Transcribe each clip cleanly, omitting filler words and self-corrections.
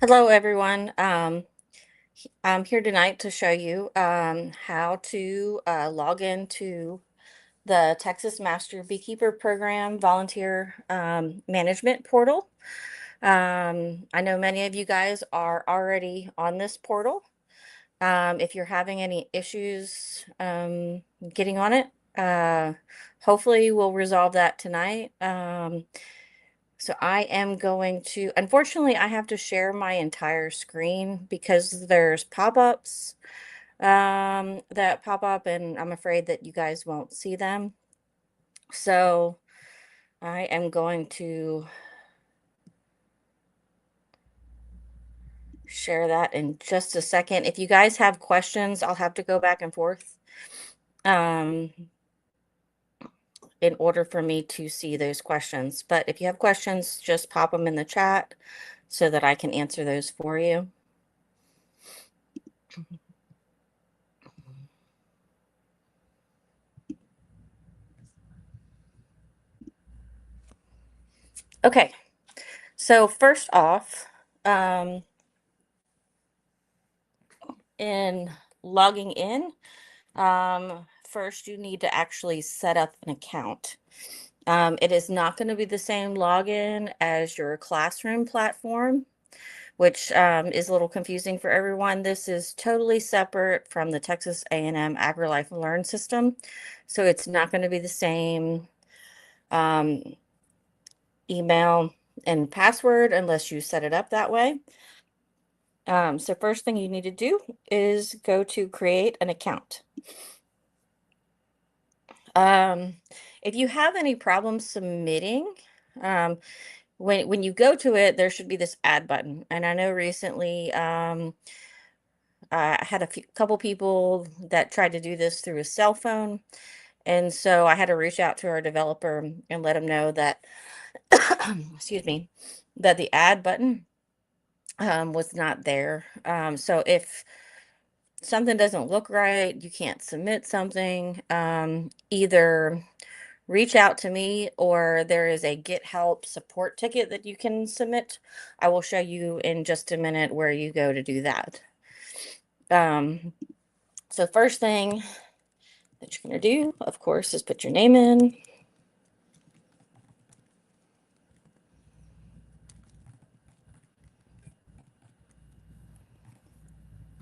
Hello, everyone. I'm here tonight to show you how to log into the Texas Master Beekeeper Program volunteer management portal. I know many of you guys are already on this portal. If you're having any issues getting on it, hopefully we'll resolve that tonight. So I am going to, unfortunately, I have to share my entire screen because there's pop-ups that pop up, and I'm afraid that you guys won't see them. So I am going to share that in just a second. If you guys have questions, I'll have to go back and forth um, in order for me to see those questions. But if you have questions, just pop them in the chat so that I can answer those for you. Okay, so first off, in logging in, first you need to actually set up an account. It is not going to be the same login as your classroom platform, which is a little confusing for everyone. This is totally separate from the Texas A&M AgriLife and Learn system. So it's not going to be the same email and password unless you set it up that way. So first thing you need to do is go to create an account. If you have any problems submitting, when you go to it, there should be this add button. And I know recently I had couple people that tried to do this through a cell phone. And so I had to reach out to our developer and let him know that, excuse me, that the add button was not there. So if something doesn't look right, you can't submit something, either reach out to me or there is a Get Help support ticket that you can submit. I will show you in just a minute where you go to do that. So first thing that you're going to do, of course, is put your name in.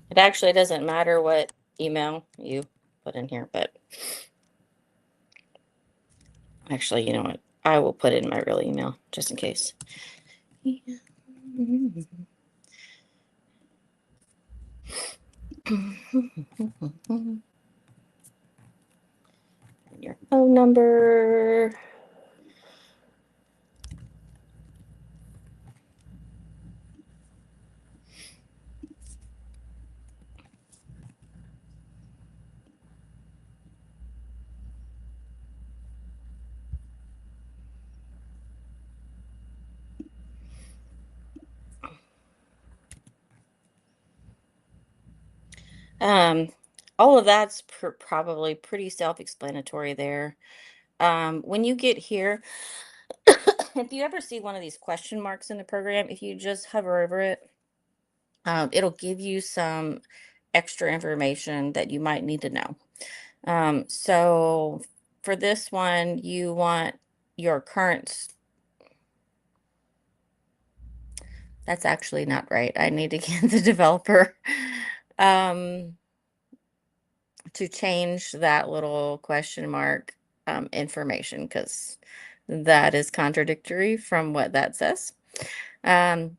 It actually doesn't matter what email you put in here, but actually, you know what? I will put in my real email just in case. Your phone number. All of that's probably pretty self-explanatory there. When you get here, if you ever see one of these question marks in the program, if you just hover over it, it'll give you some extra information that you might need to know. So for this one, you want your current. That's actually not right. I need to get the developer to change that little question mark information because that is contradictory from what that says. It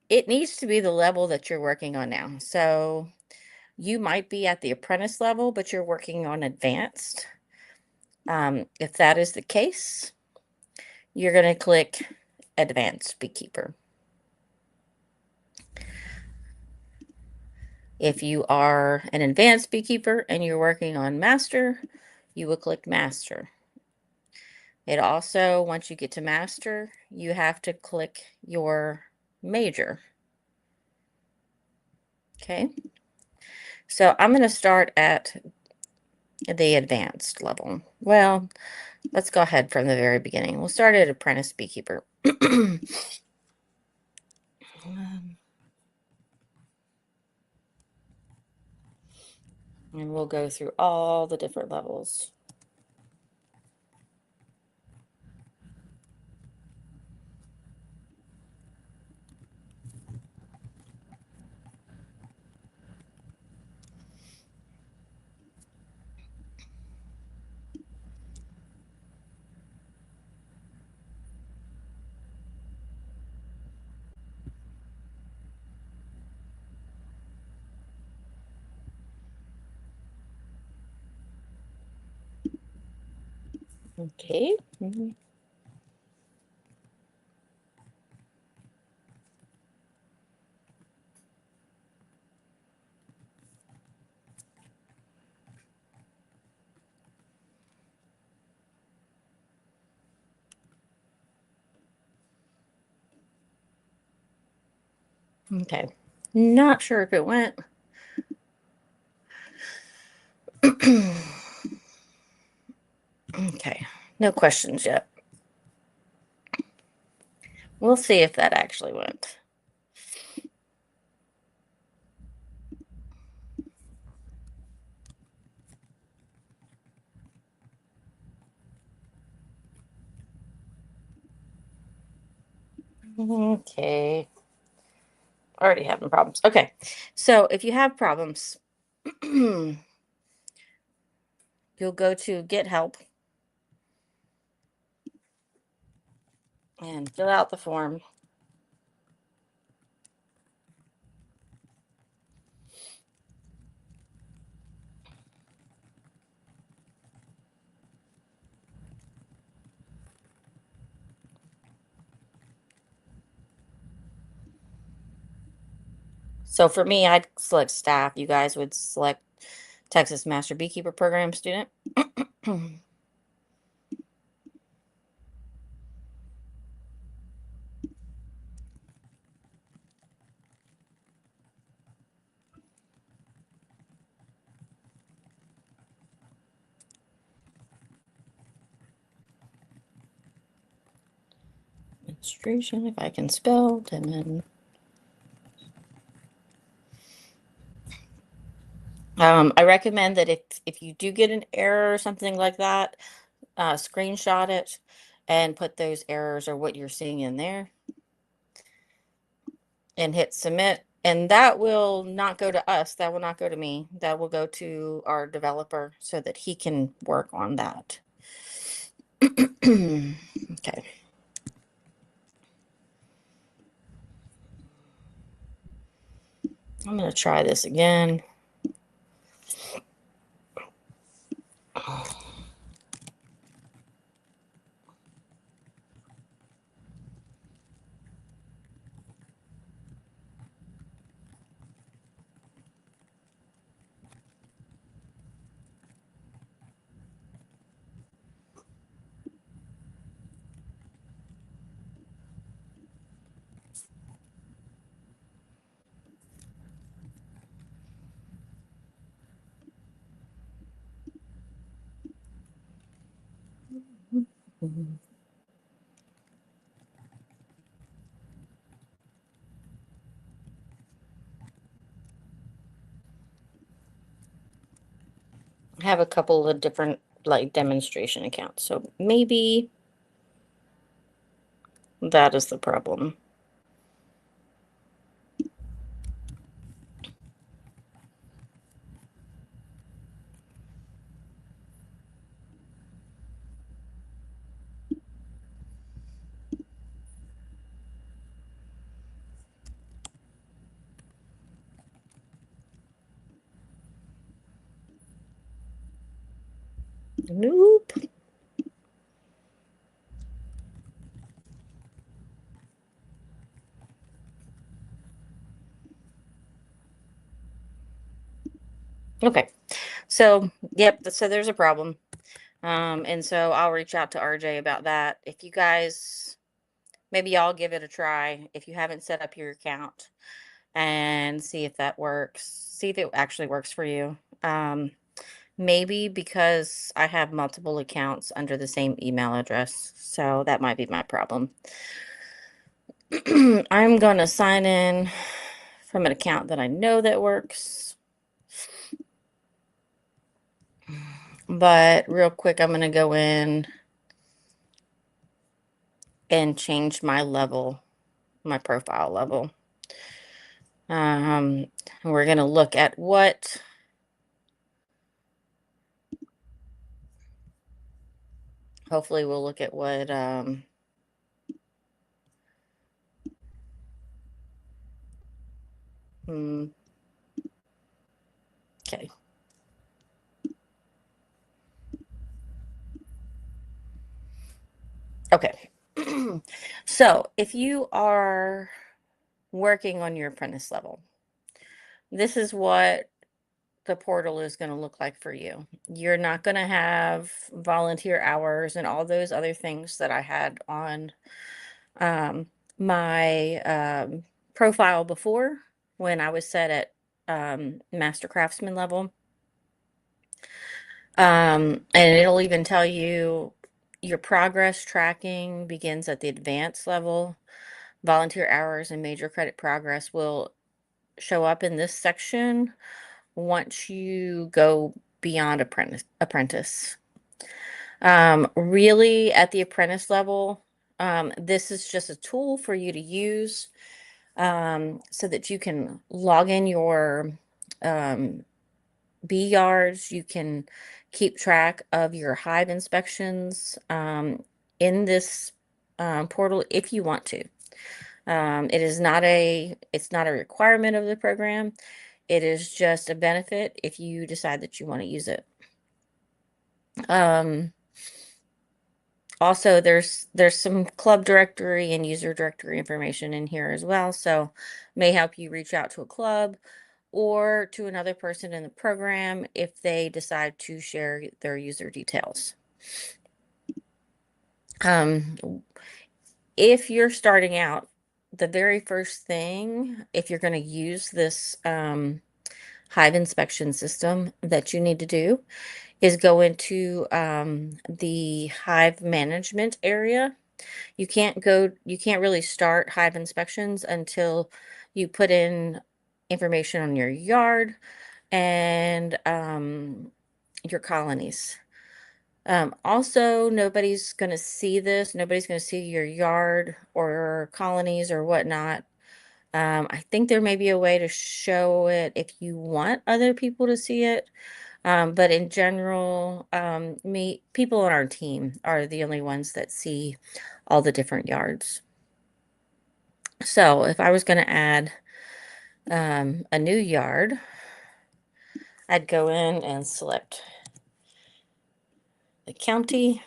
needs to be the level that you're working on now. So you might be at the apprentice level, but you're working on advanced. If that is the case, you're going to click Advanced Beekeeper. If you are an advanced beekeeper and you're working on Master, you will click Master. It also, once you get to Master, you have to click your major. Okay. So I'm going to start at the advanced level. Well, let's go ahead from the very beginning. We'll start at apprentice beekeeper. And we'll go through all the different levels. Okay. Okay. Not sure if it went. Okay. No questions yet. We'll see if that actually went. Okay. Already having problems. Okay. So if you have problems, you'll go to Get Help and fill out the form. So for me, I'd select staff. You guys would select Texas Master Beekeeper Program student. Administration, if I can spell, and then I recommend that if you do get an error or something like that, screenshot it and put those errors or what you're seeing in there and hit submit. And that will not go to us. That will not go to me. That will go to our developer so that he can work on that. Okay. I'm going to try this again. I have a couple of different like demonstration accounts, so maybe that is the problem. Nope. Okay. So, yep, so there's a problem. And so I'll reach out to RJ about that. If you guys, maybe y'all give it a try if you haven't set up your account and see if that works. See if it actually works for you. Maybe because I have multiple accounts under the same email address. So that might be my problem. I'm going to sign in from an account that I know that works. but real quick, I'm going to go in and change my level, my profile level. We're going to look at what hopefully we'll look at what okay. Okay. So if you are working on your apprentice level, this is what the portal is going to look like for you. You're not going to have volunteer hours and all those other things that I had on my profile before when I was set at Master Craftsman level. And it'll even tell you your progress tracking begins at the advanced level. Volunteer hours and major credit progress will show up in this section once you go beyond apprentice. Really at the apprentice level, this is just a tool for you to use so that you can log in your bee yards. You can keep track of your hive inspections in this portal if you want to. It's not a requirement of the program. It is just a benefit if you decide that you want to use it. Also, there's some club directory and user directory information in here as well, so may help you reach out to a club or to another person in the program if they decide to share their user details. If you're starting out, the very first thing, if you're going to use this hive inspection system that you need to do is go into the hive management area. You can't really start hive inspections until you put in information on your yard and your colonies. Also, nobody's going to see this. Nobody's going to see your yard or colonies or whatnot. I think there may be a way to show it if you want other people to see it. But in general, people on our team are the only ones that see all the different yards. So if I was going to add a new yard, I'd go in and select the county.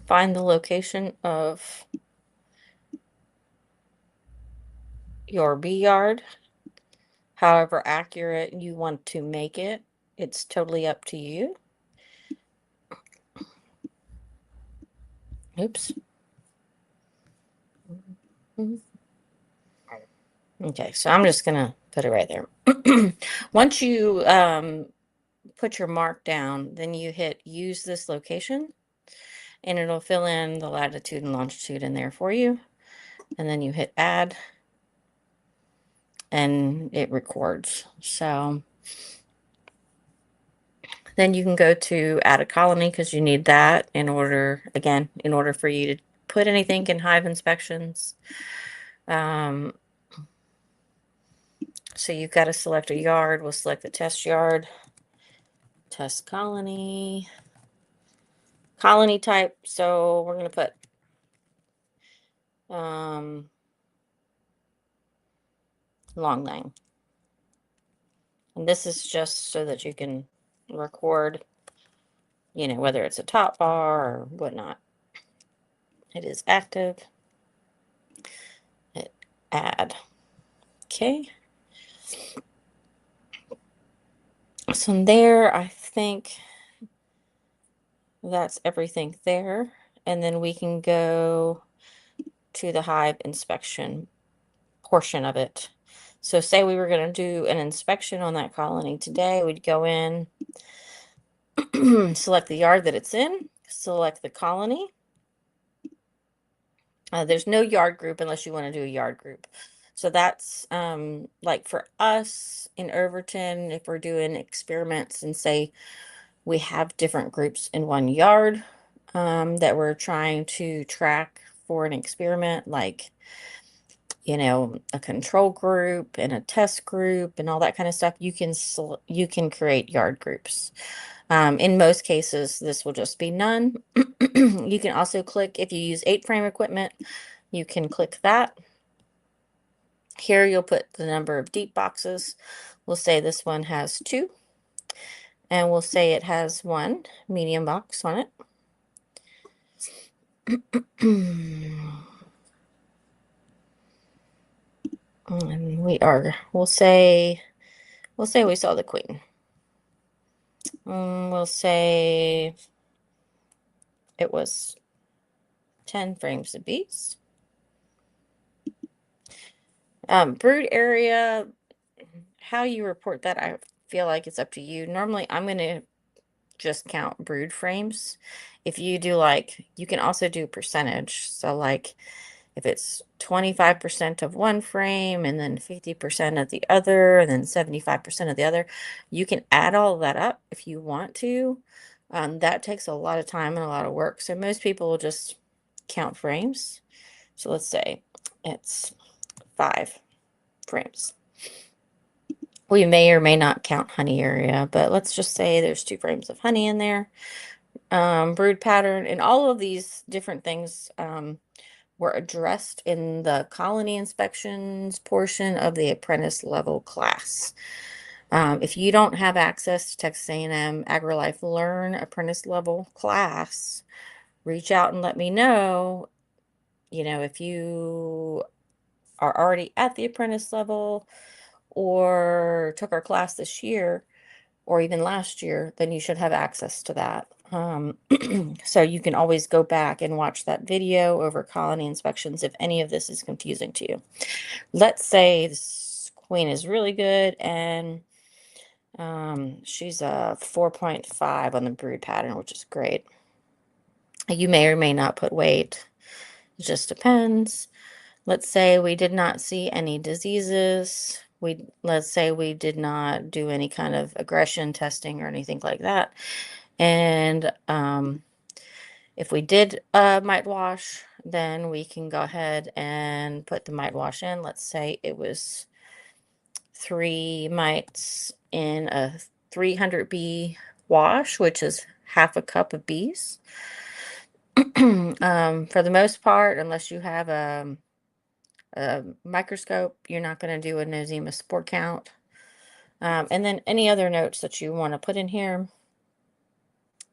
Find the location of your bee yard, however accurate you want to make it. It's totally up to you. Oops. Okay, so I'm just gonna put it right there. Once you put your mark down, then you hit use this location and it'll fill in the latitude and longitude in there for you. And then you hit add and it records. So then you can go to add a colony because you need that in order for you to put anything in hive inspections. So you've got to select a yard. We'll select the test yard, test colony type. So we're going to put long name. And this is just so that you can record, whether it's a top bar or whatnot. It is active. Hit add. Okay. So in there, I think that's everything there. And then we can go to the hive inspection portion of it. So say we were going to do an inspection on that colony today, we'd go in, select the yard that it's in, select the colony. There's no yard group unless you want to do a yard group. So that's like for us in Overton, if we're doing experiments and say we have different groups in one yard that we're trying to track for an experiment, like, you know, a control group and a test group and all that kind of stuff, you can create yard groups. In most cases, this will just be none. You can also click, if you use 8-frame equipment, you can click that. Here you'll put the number of deep boxes. We'll say this one has 2. And we'll say it has 1 medium box on it. And we'll say we saw the queen. We'll say it was 10 frames of bees. Brood area, how you report that, I feel like it's up to you. Normally, I'm going to just count brood frames. If you do, like, you can also do percentage. So like if it's 25% of one frame and then 50% of the other and then 75% of the other, you can add all of that up if you want to. That takes a lot of time and a lot of work. So most people will just count frames. So let's say it's 5 frames. We may or may not count honey area, but let's just say there's 2 frames of honey in there. Brood pattern, and all of these different things were addressed in the colony inspections portion of the apprentice level class. If you don't have access to Texas A&M AgriLife Learn apprentice level class, reach out and let me know, you know, if you are already at the apprentice level or took our class this year or even last year, then you should have access to that. So you can always go back and watch that video over colony inspections if any of this is confusing to you. Let's say this queen is really good and she's a 4.5 on the brood pattern, which is great. You may or may not put weight. It just depends. Let's say we did not see any diseases. Let's say we did not do any kind of aggression testing or anything like that. And if we did mite wash, then we can go ahead and put the mite wash in. Let's say it was 3 mites in a 300 bee wash, which is half a cup of bees. For the most part, unless you have a microscope, you're not going to do a nosema spore count. And then any other notes that you want to put in here.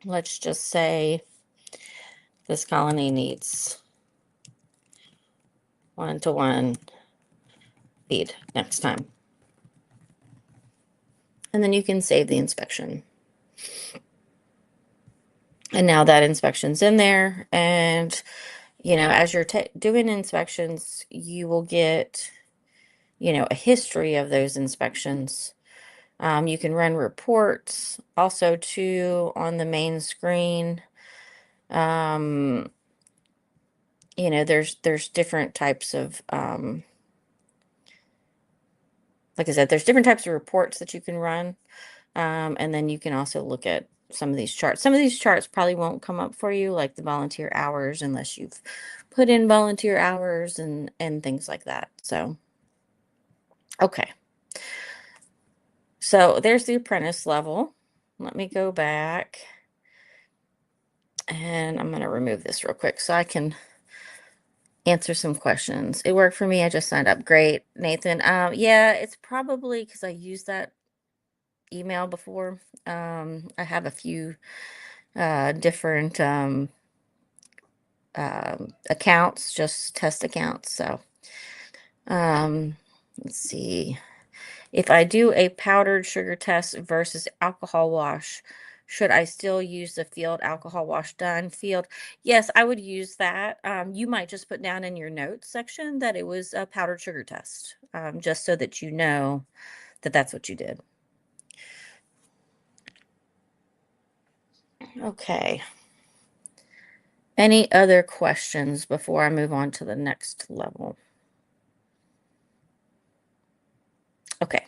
Let's just say this colony needs 1-to-1 feed next time. And then you can save the inspection. And now that inspection's in there, and you know, as you're doing inspections, you will get, you know, a history of those inspections. You can run reports also too on the main screen. You know, there's different types of, like I said, there's different types of reports that you can run. And then you can also look at some of these charts. Some of these charts probably won't come up for you, like the volunteer hours, unless you've put in volunteer hours and things like that. So, okay. So there's the apprentice level. Let me go back. And I'm going to remove this real quick so I can answer some questions. It worked for me. I just signed up. Great, Nathan. Yeah, it's probably because I used that email before. I have a few different accounts, just test accounts. So let's see. If I do a powdered sugar test versus alcohol wash, Should I still use the field alcohol wash done field? Yes, I would use that. You might just put down in your notes section that it was a powdered sugar test, just so that you know that that's what you did. Okay. Any other questions before I move on to the next level? Okay.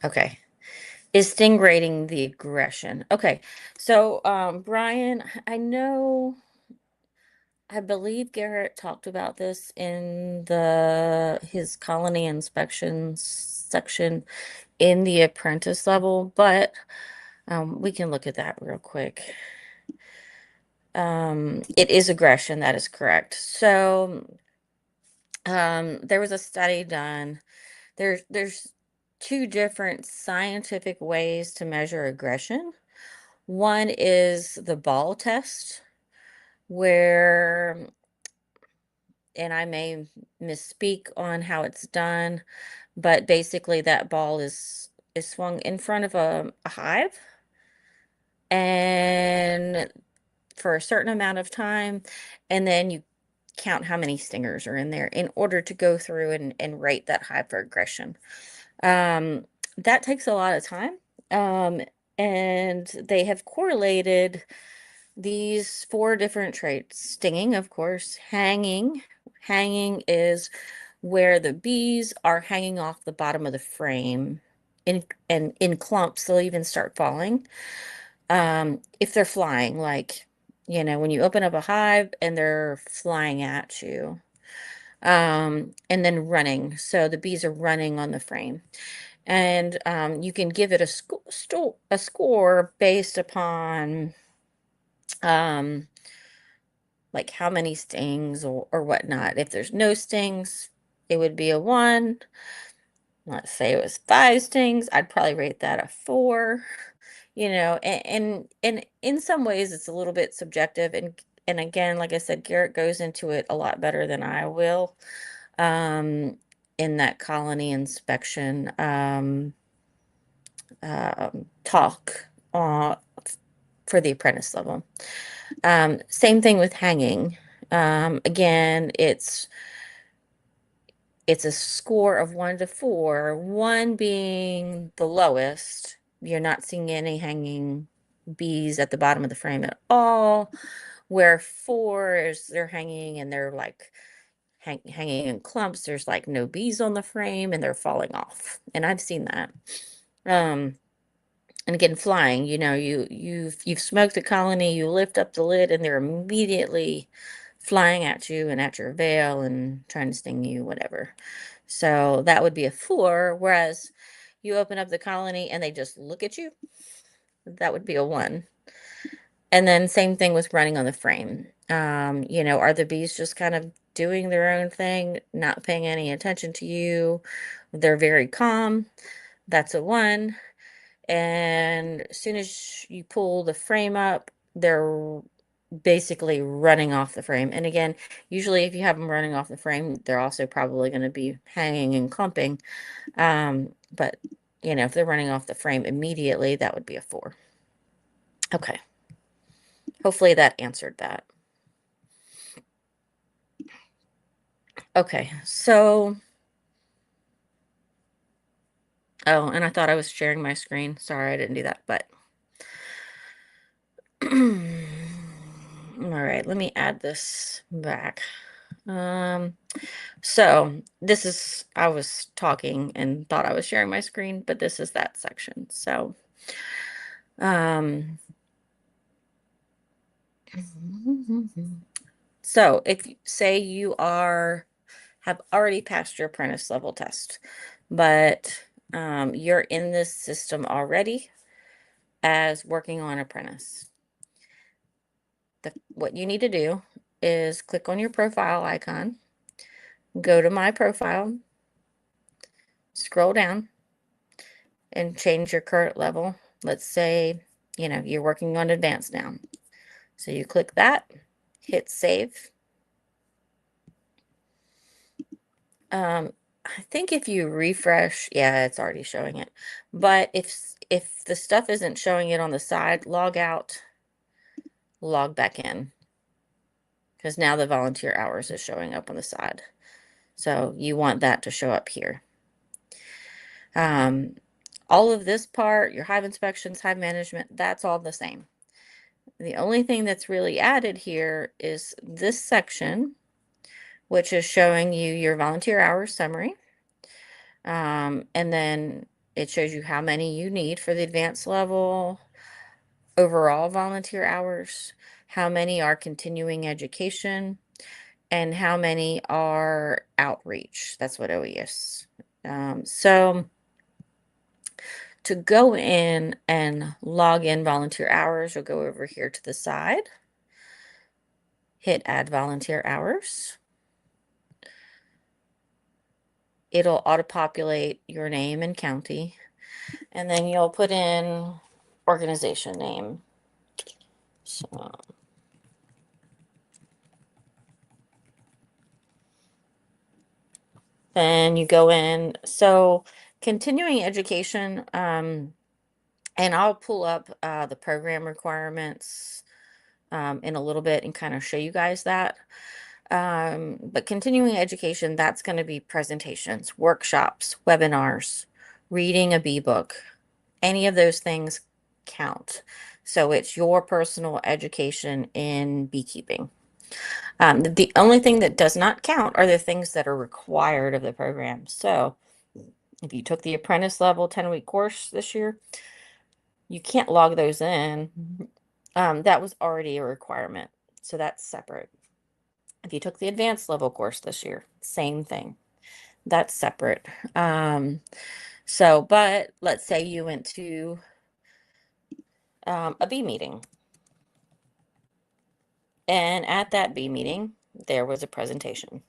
Okay. Is sting rating the aggression? Okay. So, Brian, I believe Garrett talked about this in his colony inspections section in the apprentice level, but we can look at that real quick. It is aggression, that is correct. So, there was a study done. There's two different scientific ways to measure aggression. One is the ball test, where, and I may misspeak on how it's done, but basically that ball is swung in front of a hive and for a certain amount of time, and then you count how many stingers are in there in order to go through and rate that hive for aggression. That takes a lot of time. Um, and they have correlated these four different traits. Stinging, of course, hanging. Hanging is where the bees are hanging off the bottom of the frame in clumps. They'll even start falling. If they're flying, like, when you open up a hive and they're flying at you. And then running. So the bees are running on the frame. And you can give it a score based upon like how many stings or whatnot. If there's no stings, it would be a 1. Let's say it was 5 stings, I'd probably rate that a 4. And in some ways it's a little bit subjective, and again, like I said, Garrett goes into it a lot better than I will um, in that colony inspection talk for the apprentice level. Same thing with hanging. Again, it's a score of 1 to 4, 1 being the lowest. You're not seeing any hanging bees at the bottom of the frame at all, where 4 is they're hanging and they're like hanging in clumps. There's like no bees on the frame and they're falling off. And I've seen that. And again, flying, you've smoked a colony, you lift up the lid and they're immediately flying at you and at your veil and trying to sting you, whatever. So that would be a 4, whereas you open up the colony and they just look at you, that would be a 1. And then same thing with running on the frame. Are the bees just kind of doing their own thing, not paying any attention to you? They're very calm. That's a 1. And as soon as you pull the frame up, they're basically running off the frame. And again, usually if you have them running off the frame, they're also probably going to be hanging and clumping. But if they're running off the frame immediately, that would be a 4. Okay. Hopefully that answered that. Okay, so, oh, and I thought I was sharing my screen. Sorry, I didn't do that, but all right, let me add this back. So this is, I was talking and thought I was sharing my screen, but this is that section. So, so if say you have already passed your apprentice level test, but you're in this system already as working on apprentice. What you need to do is click on your profile icon, go to my profile, scroll down, and change your current level. Let's say, you're working on advanced now. So you click that, hit save. I think if you refresh, yeah, it's already showing it. But if the stuff isn't showing it on the side, log out, log back in. Because now the volunteer hours is showing up on the side. So you want that to show up here. All of this part, your hive inspections, hive management, that's all the same. The only thing that's really added here is this section, which is showing you your volunteer hours summary. And then it shows you how many you need for the advanced level, overall volunteer hours, how many are continuing education, and how many are outreach. That's what OES. So to go in and log in volunteer hours, you'll go over here to the side, hit add volunteer hours. It'll auto-populate your name and county, and then you'll put in organization name. So then you go in. So continuing education, and I'll pull up the program requirements in a little bit and kind of show you guys that. But continuing education, that's going to be presentations, workshops, webinars, reading a bee book. Any of those things count. So it's your personal education in beekeeping. The only thing that does not count are the things that are required of the program. So if you took the apprentice level 10-week course this year, you can't log those in. That was already a requirement. So that's separate. If you took the advanced level course this year, same thing. That's separate. But let's say you went to a bee meeting. And at that bee meeting, there was a presentation.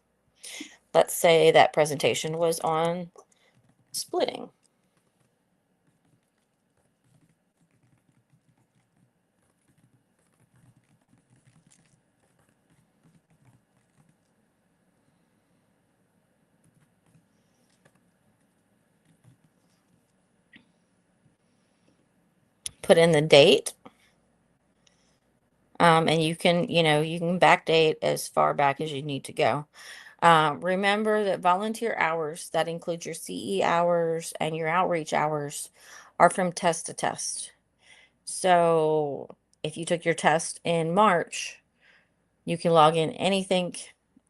Let's say that presentation was on splitting. Put in the date. And you can backdate as far back as you need to go. Remember that volunteer hours, that includes your CE hours and your outreach hours, are from test to test. So if you took your test in March, you can log in anything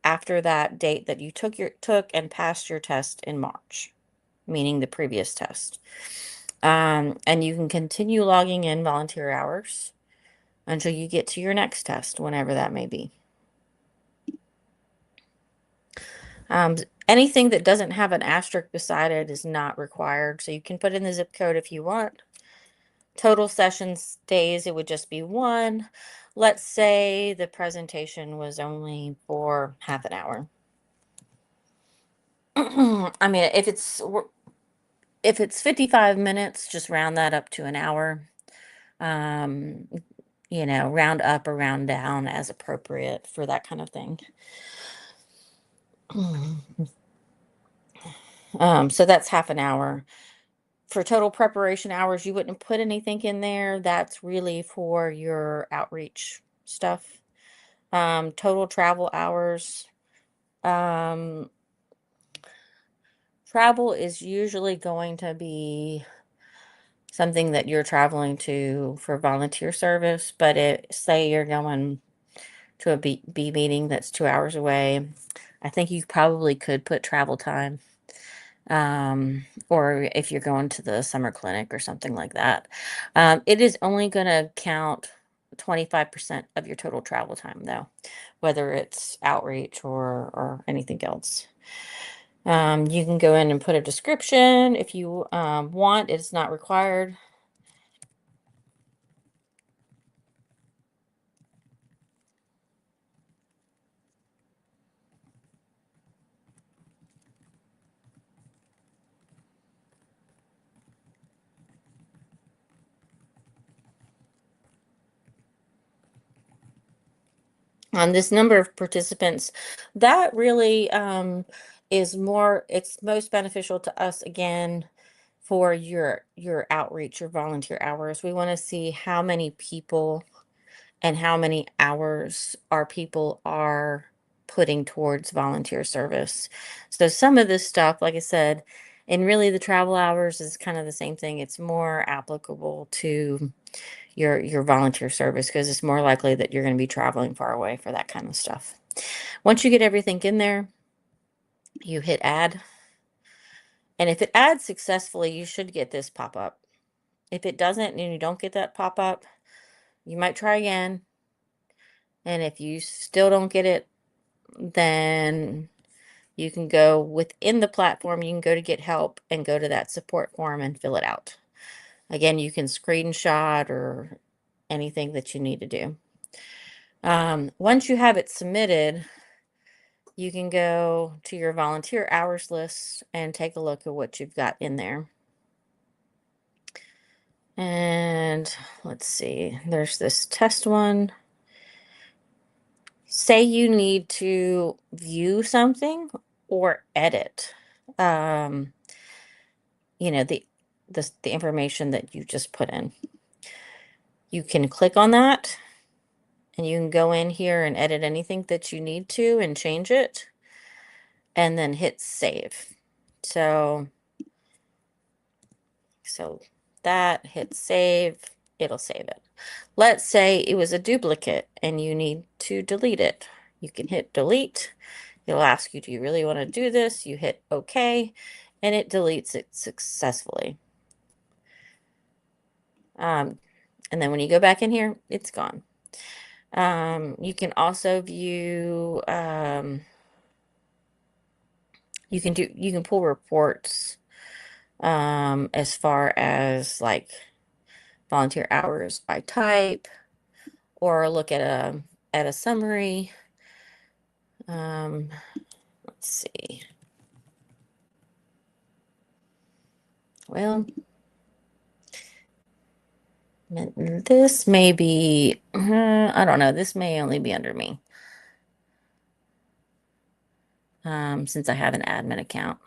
after that date that you took and passed your test in March, meaning the previous test. And you can continue logging in volunteer hours until you get to your next test, whenever that may be. Anything that doesn't have an asterisk beside it is not required, so you can put in the zip code if you want. Total sessions days, it would just be 1. Let's say the presentation was only for half an hour. I mean, if it's 55 minutes, just round that up to an hour. Round up or round down as appropriate for that kind of thing. So that's half an hour. For total preparation hours, you wouldn't put anything in there. That's really for your outreach stuff. Total travel hours. Travel is usually going to be something that you're traveling to for volunteer service, but say you're going to a bee meeting that's 2 hours away, I think you probably could put travel time. Or if you're going to the summer clinic or something like that. It is only going to count 25% of your total travel time, though, whether it's outreach or anything else. You can go in and put a description if you want. It's not required. On this number of participants, that really is more, it's most beneficial to us again for your outreach, your volunteer hours. We want to see how many people and how many hours our people are putting towards volunteer service. So some of this stuff, like I said, and really the travel hours is kind of the same thing. It's more applicable to your volunteer service because it's more likely that you're going to be traveling far away for that kind of stuff. Once you get everything in there, you hit add. And if it adds successfully, you should get this pop up. If it doesn't and you don't get that pop up, you might try again. And if you still don't get it, then you can go within the platform, you can go to get help and go to that support form and fill it out. Again, you can screenshot or anything that you need to do. Once you have it submitted, you can go to your volunteer hours list and take a look at what you've got in there. And let's see, there's this test one. Say you need to view something or edit, um, you know, the information that you just put in. You can click on that and you can go in here and edit anything that you need to and change it and then hit save. So that, hit save, it'll save it. Let's say it was a duplicate and you need to delete it. You can hit delete. It'll ask you, do you really want to do this? You hit OK, and it deletes it successfully. And then when you go back in here, it's gone. You can also view, you can pull reports as far as like volunteer hours by type, or look at a summary. Let's see. Well, this may be, I don't know, this may only be under me. Since I have an admin account.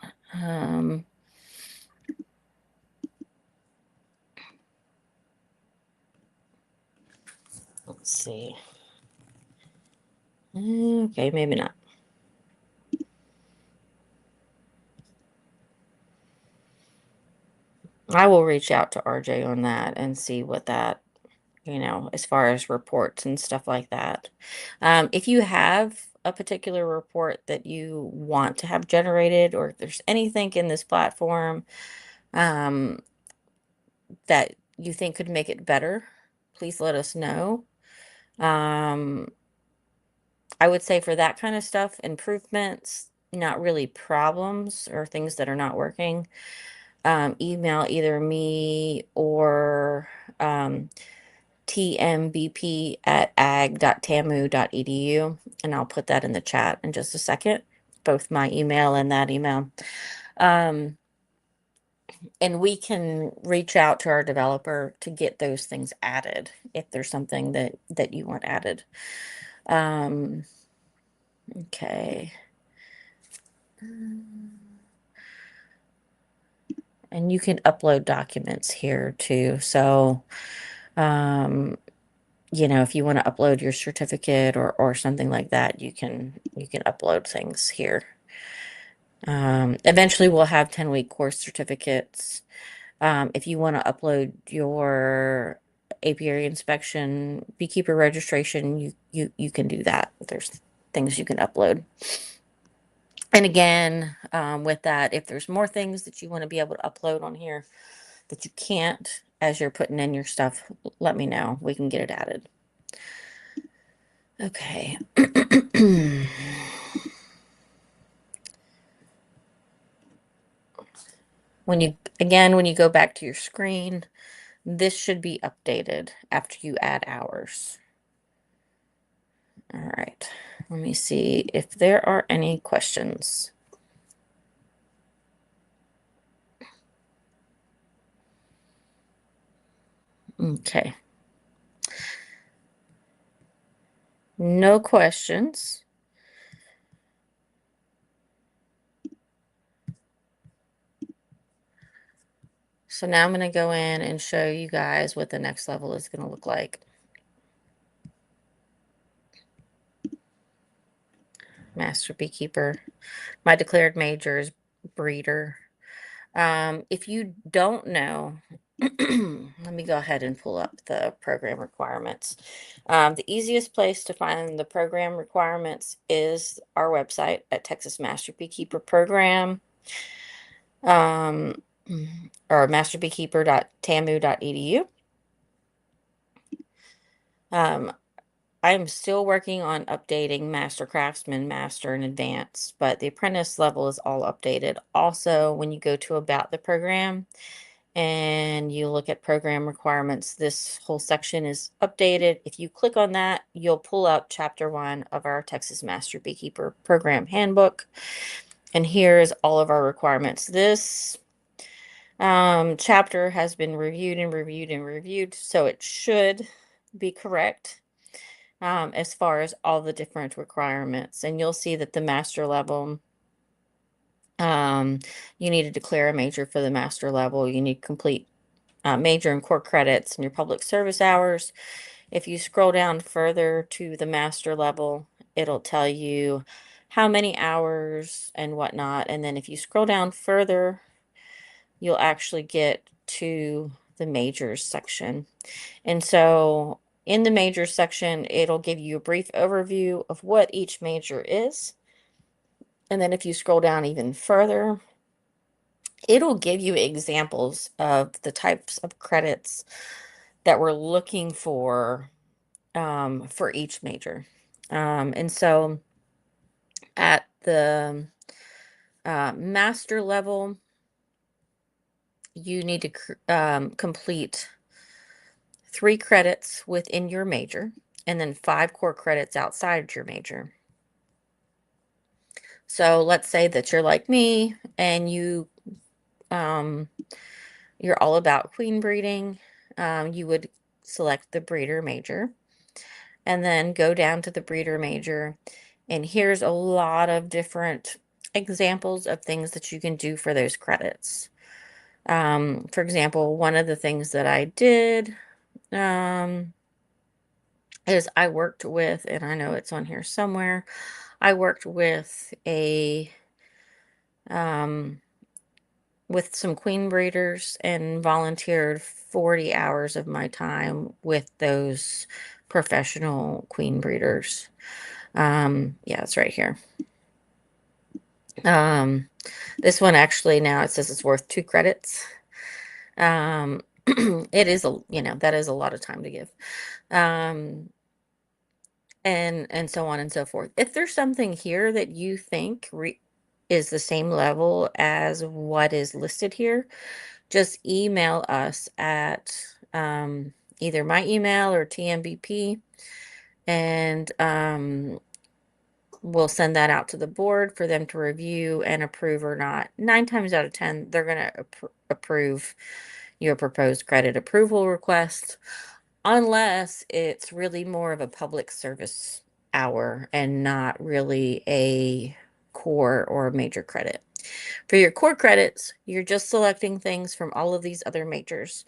Let's see. Okay, maybe not. I will reach out to RJ on that and see what that, as far as reports and stuff like that. If you have a particular report that you want to have generated, or if there's anything in this platform that you think could make it better, please let us know. I would say for that kind of stuff, improvements, not really problems or things that are not working, email either me or TMBP at ag.tamu.edu, and I'll put that in the chat in just a second, both my email and that email. And we can reach out to our developer to get those things added if there's something that you want added. Okay. And you can upload documents here too. So, if you want to upload your certificate or something like that, you can upload things here. Eventually we'll have 10-week course certificates. If you want to upload your apiary inspection, beekeeper registration, you can do that. There's things you can upload. And again, with that, if there's more things that you want to be able to upload on here that you can't as you're putting in your stuff, let me know. We can get it added. Okay. When you go back to your screen, this should be updated after you add hours. All right. Let me see if there are any questions. Okay. No questions. So now I'm going to go in and show you guys what the next level is going to look like. Master Beekeeper. My declared major is breeder. If you don't know, let me go ahead and pull up the program requirements. The easiest place to find the program requirements is our website at Texas Master Beekeeper Program, or masterbeekeeper.tamu.edu. I'm still working on updating Master Craftsman, Master, and Advanced, but the apprentice level is all updated. Also, when you go to About the Program and you look at program requirements, this whole section is updated. If you click on that, you'll pull up Chapter 1 of our Texas Master Beekeeper Program Handbook. And here is all of our requirements. This chapter has been reviewed and reviewed and reviewed, so it should be correct. As far as all the different requirements. And you'll see that the master level, you need to declare a major for the master level. You need complete major and core credits and your public service hours. If you scroll down further to the master level, it'll tell you how many hours and whatnot. And then if you scroll down further, you'll actually get to the majors section. And so in the major section, it'll give you a brief overview of what each major is. And then if you scroll down even further, it'll give you examples of the types of credits that we're looking for each major. And so at the master level, you need to complete 3 credits within your major, and then 5 core credits outside your major. So let's say that you're like me and you're all about queen breeding. You would select the breeder major and then go down to the breeder major. And here's a lot of different examples of things that you can do for those credits. For example, one of the things that I did is I worked with, and I know it's on here somewhere, I worked with with some queen breeders and volunteered 40 hours of my time with those professional queen breeders. Yeah, it's right here. This one actually now it says it's worth 2 credits. It is that is a lot of time to give. And so on and so forth. If there's something here that you think is the same level as what is listed here, just email us at either my email or TMBP, and we'll send that out to the board for them to review and approve or not. 9 times out of 10, they're going to approve your proposed credit approval request, unless it's really more of a public service hour and not really a core or a major credit. For your core credits, you're just selecting things from all of these other majors.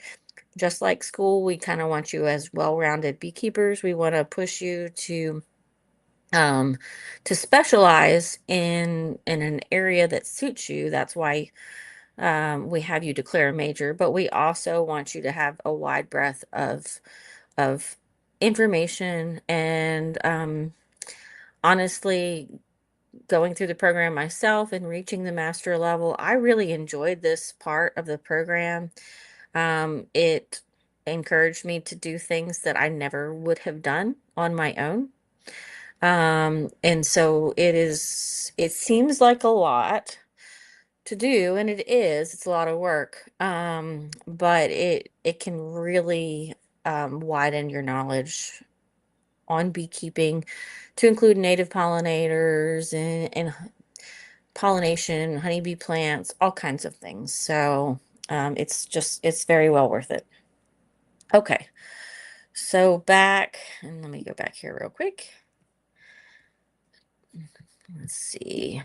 Just like school, we kind of want you as well-rounded beekeepers. We want to push you to specialize in an area that suits you. That's why we have you declare a major, but we also want you to have a wide breadth of information. And honestly, going through the program myself and reaching the master level, I really enjoyed this part of the program. It encouraged me to do things that I never would have done on my own. And so it seems like a lot to do, and it is, it's a lot of work. But it can really widen your knowledge on beekeeping to include native pollinators and pollination, honeybee plants, all kinds of things. So it's very well worth it. Okay, so and let me go back here real quick. Let's see.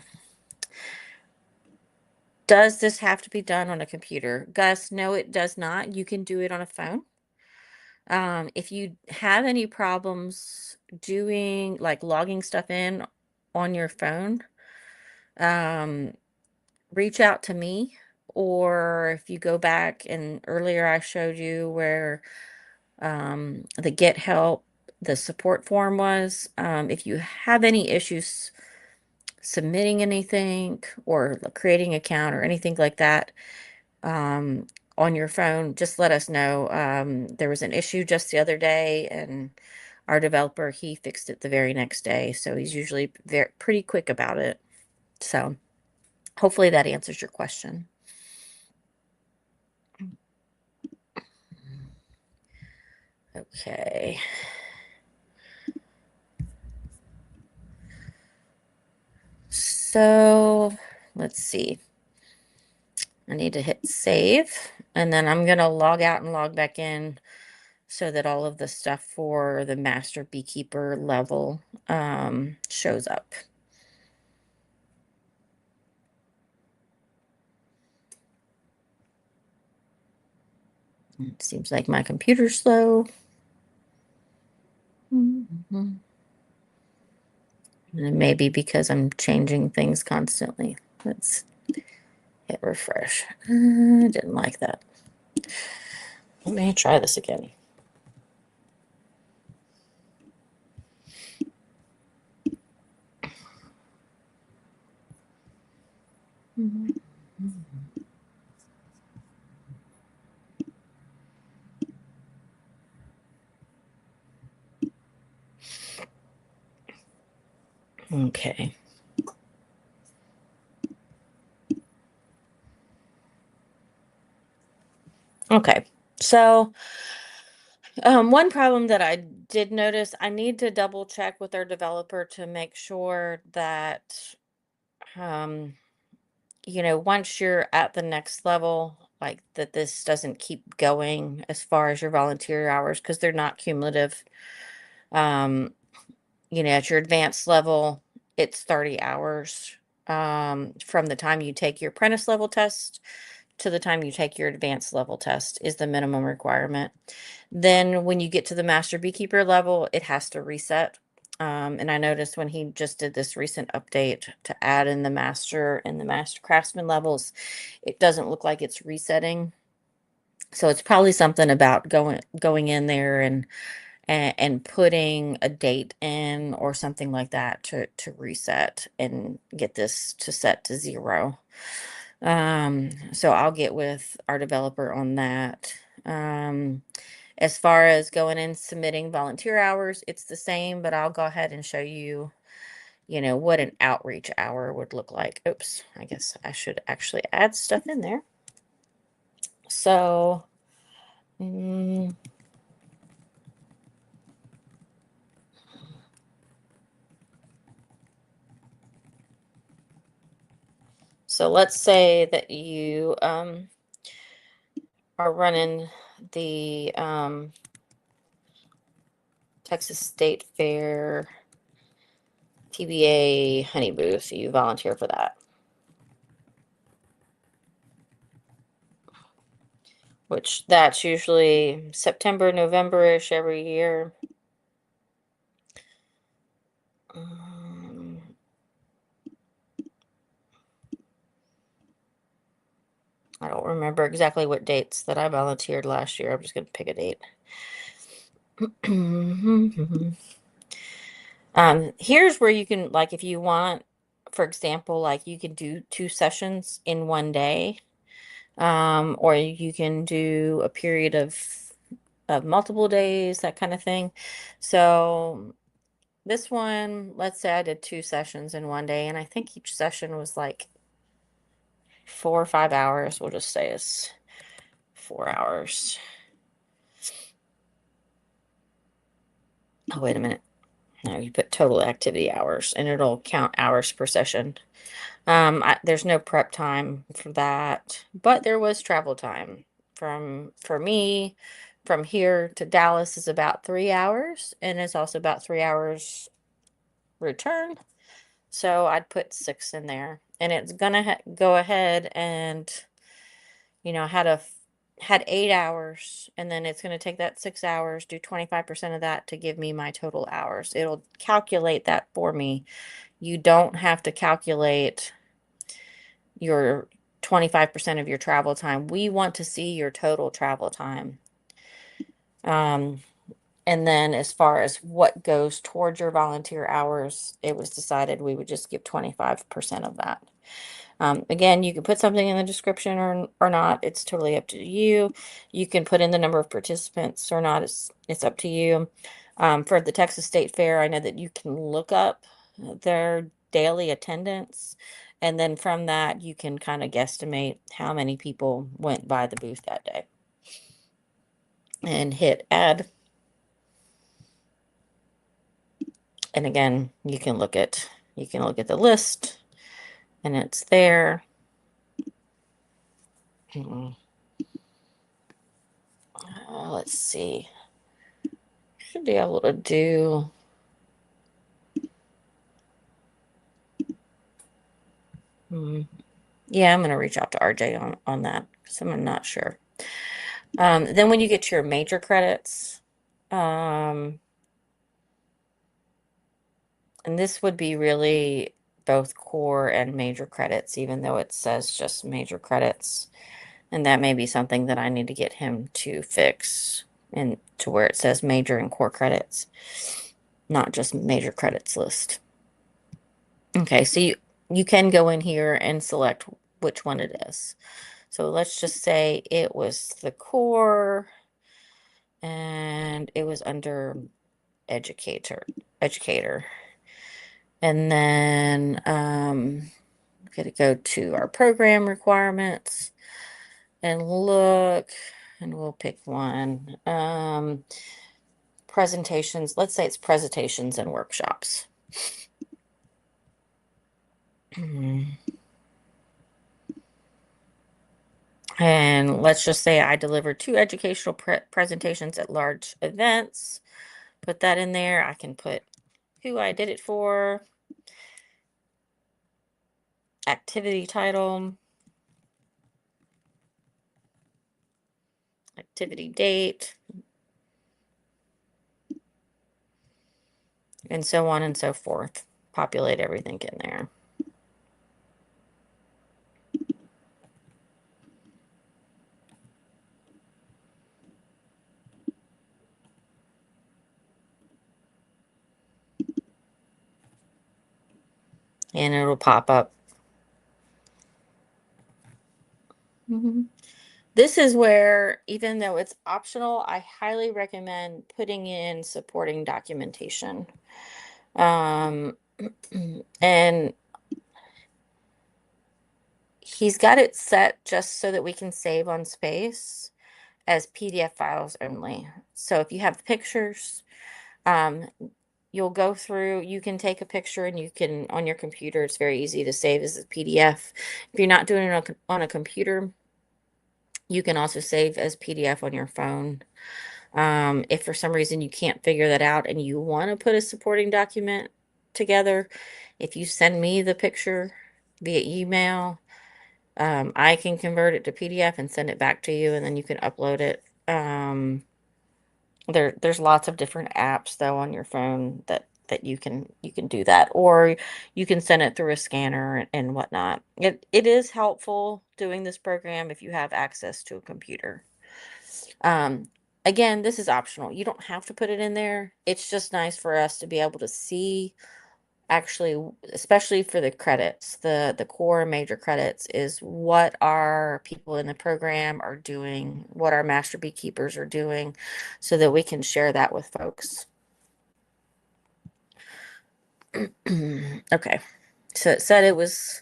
Does this have to be done on a computer? Gus, no, it does not. You can do it on a phone. If you have any problems doing like logging stuff in on your phone, um, reach out to me. Or if you go back and earlier I showed you where the get help, the support form was, if you have any issues submitting anything or creating an account or anything like that, um, on your phone, just let us know. There was an issue just the other day, and our developer, he fixed it the very next day. So he's usually pretty quick about it. So hopefully that answers your question. Okay. So let's see. I need to hit save, and then I'm going to log out and log back in so that all of the stuff for the Master Beekeeper level shows up. It seems like my computer's slow. And it may be because I'm changing things constantly. Let's hit refresh. I didn't like that. Let me try this again. Okay. Okay. So, one problem that I did notice, I need to double check with our developer to make sure that, um, once you're at the next level, like that this doesn't keep going as far as your volunteer hours because they're not cumulative. Um, at your advanced level, it's 30 hours from the time you take your apprentice level test to the time you take your advanced level test is the minimum requirement. Then when you get to the master beekeeper level, it has to reset. And I noticed when he just did this recent update to add in the master and the master craftsman levels, it doesn't look like it's resetting. So it's probably something about going in there and putting a date in or something like that to reset and get this to set to 0. So I'll get with our developer on that. As far as going and submitting volunteer hours, it's the same, but I'll go ahead and show you, what an outreach hour would look like. Oops, I guess I should actually add stuff in there. So, so let's say that you are running the Texas State Fair TBA honey booth. You volunteer for that, which that's usually September, November-ish every year. I don't remember exactly what dates that I volunteered last year. I'm just going to pick a date. Here's where you can, like, if you want, for example, like you can do 2 sessions in one day, or you can do a period of multiple days, that kind of thing. So this one, let's say I did 2 sessions in one day, and I think each session was like 4 or 5 hours. We'll just say it's 4 hours. Oh, wait a minute. No, you put total activity hours and it'll count hours per session. There's no prep time for that, but there was travel time for me from here to Dallas is about 3 hours, and it's also about 3 hours return. So I'd put 6 in there. and it's gonna go ahead and, had 8 hours, and then it's gonna take that 6 hours, do 25% of that to give me my total hours. It'll calculate that for me. You don't have to calculate your 25% of your travel time. We want to see your total travel time. And then as far as what goes towards your volunteer hours, it was decided we would just give 25% of that. Again, you can put something in the description or not. It's totally up to you. You can put in the number of participants or not. It's up to you. For the Texas State Fair, I know that you can look up their daily attendance, and then from that, you can kind of guesstimate how many people went by the booth that day. And hit add. And again, you can look at the list, and it's there. Let's see. Should be able to do. Yeah, I'm going to reach out to RJ on that because I'm not sure. Then when you get to your major credits, and this would be really both core and major credits, even though it says just major credits. And that may be something that I need to get him to fix, and to where it says major and core credits, not just major credits list. Okay, so you can go in here and select which one it is. So let's just say it was the core, and it was under educator. And then we're going to go to our program requirements and look, and we'll pick one. Presentations, let's say it's presentations and workshops. And let's just say I delivered 2 educational presentations at large events. Put that in there. I can put who I did it for, activity title, activity date, and so on and so forth. Populate everything in there. And it'll pop up. This is where, even though it's optional, I highly recommend putting in supporting documentation. And he's got it set just so that we can save on space as PDF files only. So if you have pictures, you'll go through, you can take a picture and you can, on your computer, it's very easy to save as a PDF. If you're not doing it on a computer, you can also save as PDF on your phone. If for some reason you can't figure that out and you want to put a supporting document together, if you send me the picture via email, I can convert it to PDF and send it back to you, and then you can upload it. There's lots of different apps though on your phone that you can do that, or you can send it through a scanner and whatnot. It is helpful doing this program if you have access to a computer. Again, this is optional. You don't have to put it in there. It's just nice for us to be able to see, actually, especially for the credits, the core major credits, is what our people in the program are doing, what our master beekeepers are doing, so that we can share that with folks. Okay, so it said it was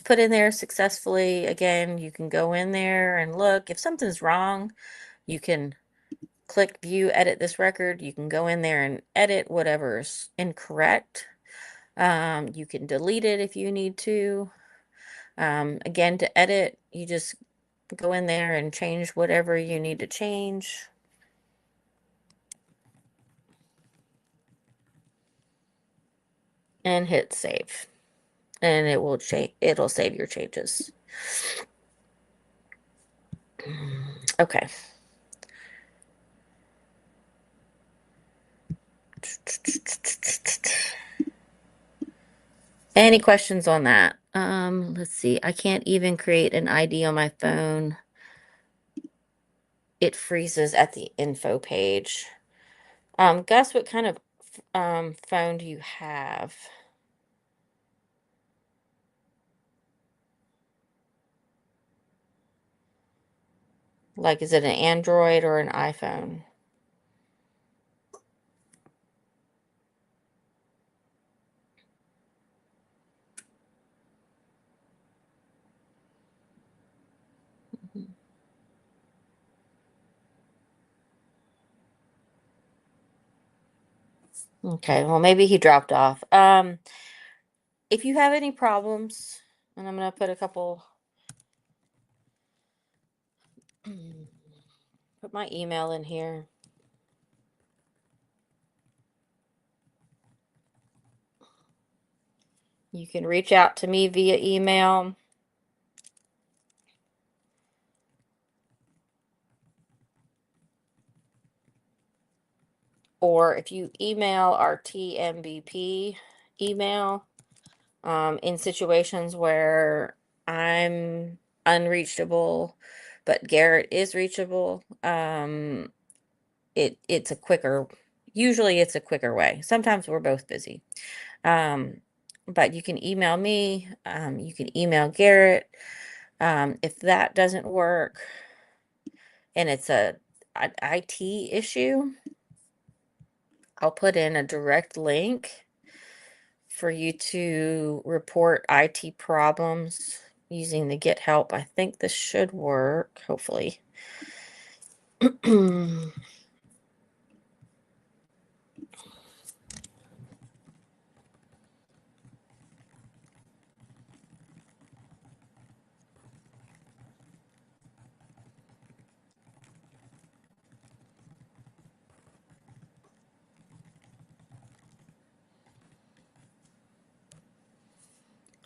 put in there successfully. Again, you can go in there and look. If something's wrong, you can click view, edit this record. You can go in there and edit whatever's incorrect. You can delete it if you need to. Again, to edit, you just go in there and change whatever you need to change. and hit save. And it will change, it'll save your changes. Okay. Any questions on that? Let's see. I can't even create an ID on my phone. It freezes at the info page. Gus, what kind of phone do you have? Like, is it an Android or an iPhone? Okay, well, maybe he dropped off. If you have any problems, and I'm gonna put a couple, put my email in here. You can reach out to me via email. Or if you email our TMBP email, in situations where I'm unreachable, but Garrett is reachable, it's a quicker, usually it's a quicker way. Sometimes we're both busy. But you can email me, you can email Garrett. If that doesn't work and it's an IT issue, I'll put in a direct link for you to report IT problems using the Get Help. I think this should work, hopefully.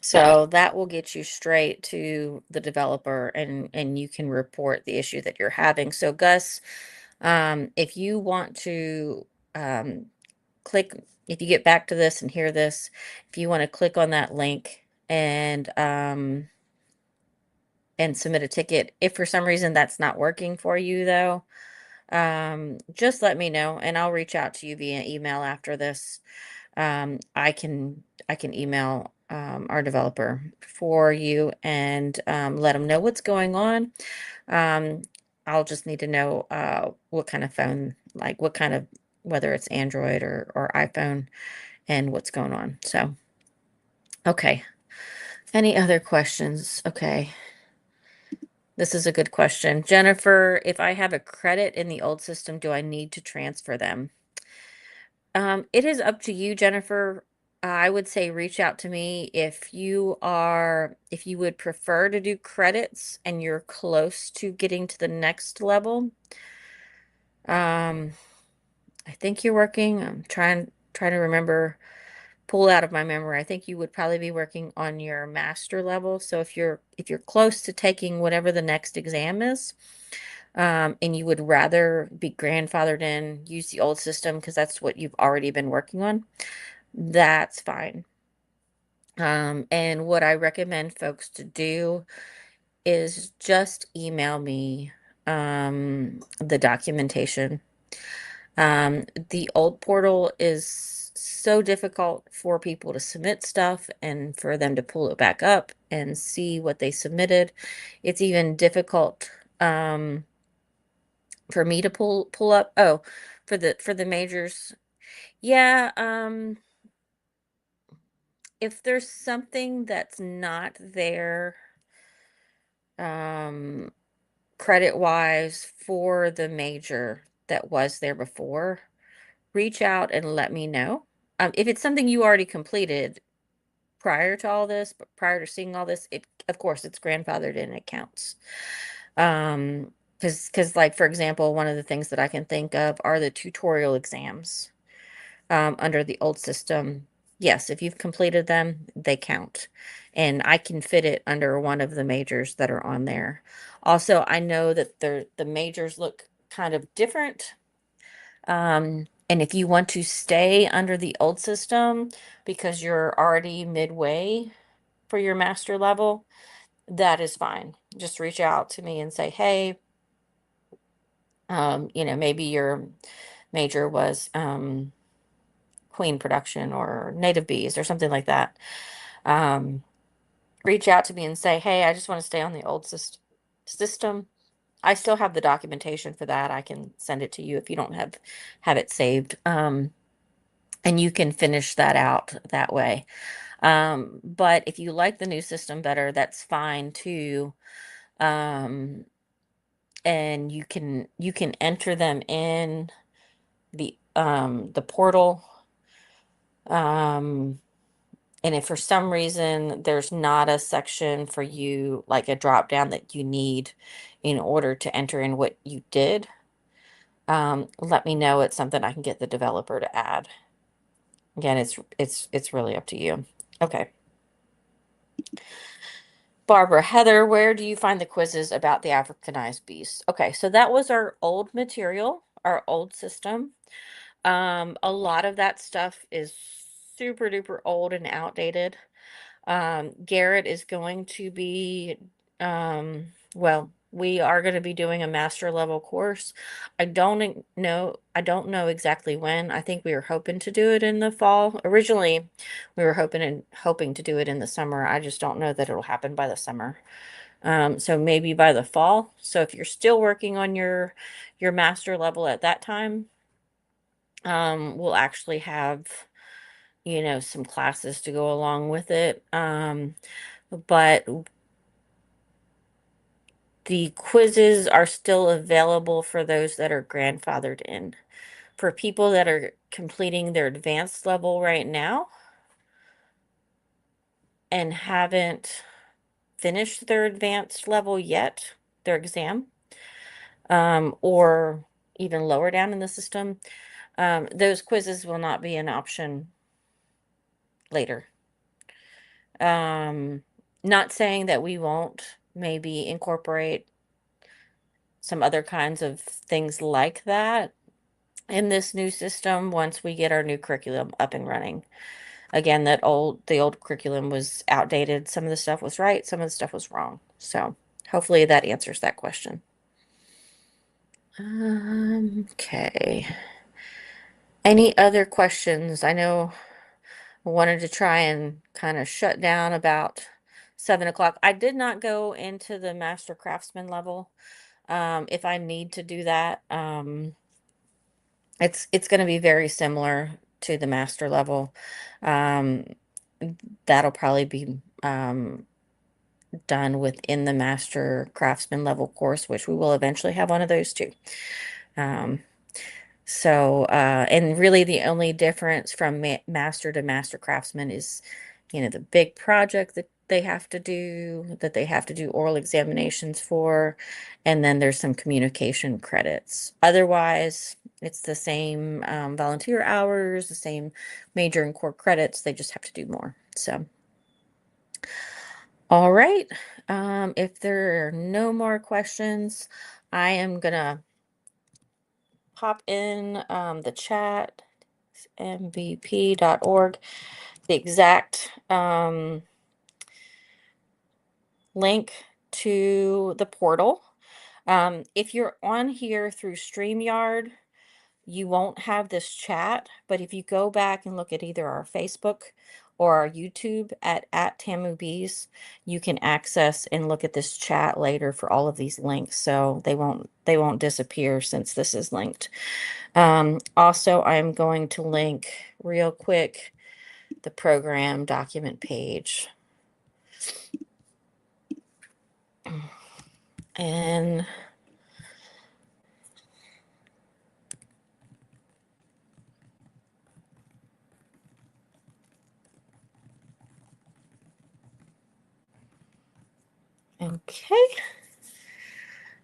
So that will get you straight to the developer and you can report the issue that you're having. So Gus, if you want to um, click, if you get back to this and hear this, if you want to click on that link and submit a ticket. If for some reason that's not working for you though, just let me know and I'll reach out to you via email after this. I can email our developer for you and let them know what's going on. Um, I'll just need to know what kind of phone, like what kind of, whether it's Android or iPhone and what's going on. So, okay. Any other questions? Okay. This is a good question. Jennifer, if I have a credit in the old system, do I need to transfer them? It is up to you, Jennifer. I would say reach out to me if you would prefer to do credits and you're close to getting to the next level. Um, I think you're working. I'm trying to remember, pull out of my memory. I think you would probably be working on your master level. So if you're close to taking whatever the next exam is, and you would rather be grandfathered in, use the old system because that's what you've already been working on, that's fine. And what I recommend folks to do is just email me the documentation. The old portal is so difficult for people to submit stuff and for them to pull it back up and see what they submitted. It's even difficult for me to pull up. Oh, for the majors. Yeah, if there's something that's not there um credit wise for the major that was there before, reach out and let me know. If it's something you already completed prior to all this, but prior to seeing all this, it of course it's grandfathered in, it counts. Because like for example, one of the things that I can think of are the tutorial exams under the old system. yes, if you've completed them, they count. And I can fit it under one of the majors that are on there. Also, I know that the majors look kind of different. And if you want to stay under the old system because you're already midway for your master level, that is fine. Just reach out to me and say, hey, maybe your major was queen production or native bees or something like that. Um, Reach out to me and say, hey, I just want to stay on the old system. I still have the documentation for that. I can send it to you if you don't have it saved. And you can finish that out that way. But if you like the new system better, that's fine too. Um, and you can enter them in the portal. Um, and if for some reason there's not a section for you, like a drop down that you need in order to enter in what you did, let me know. It's something I can get the developer to add. Again, it's really up to you. Okay. Barbara, Heather, where do you find the quizzes about the Africanized bees? Okay, so that was our old material, our old system. A lot of that stuff is super duper old and outdated. Garrett is going to be, well, we are going to be doing a master level course. I don't know exactly when. I think we were hoping to do it in the fall. Originally, we were hoping to do it in the summer. I just don't know that it'll happen by the summer. So maybe by the fall. So if you're still working on your master level at that time, we'll actually have, some classes to go along with it. But the quizzes are still available for those that are grandfathered in. For people that are completing their advanced level right now and haven't finished their advanced level yet, their exam, or even lower down in the system, those quizzes will not be an option later. Um, Not saying that we won't maybe incorporate some other kinds of things like that in this new system once we get our new curriculum up and running. Again, the old curriculum was outdated. Some of the stuff was right, some of the stuff was wrong. So hopefully that answers that question. Okay. Any other questions? I know I wanted to try and kind of shut down about 7 o'clock. I did not go into the master craftsman level. If I need to do that, it's going to be very similar to the master level. Um, that'll probably be done within the master craftsman level course, which we will eventually have one of those too. Um, and really the only difference from master to master craftsman is, the big project that they have to do oral examinations for, and then there's some communication credits. Otherwise, it's the same volunteer hours, the same major and core credits. They just have to do more. So, all right. If there are no more questions, I am gonna pop in the chat, tmbp.org, the exact link to the portal. If you're on here through StreamYard, you won't have this chat, but if you go back and look at either our Facebook or our YouTube at TamuBees, you can access and look at this chat later for all of these links. So they won't disappear since this is linked. Also, I'm going to link real quick the program document page. And okay.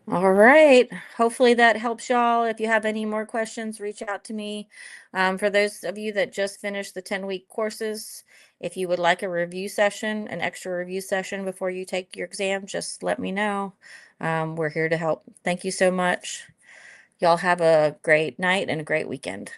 All right. Hopefully that helps y'all. If you have any more questions, reach out to me. For those of you that just finished the 10-week courses, if you would like a review session, an extra review session before you take your exam, just let me know. We're here to help. Thank you so much. Y'all have a great night and a great weekend.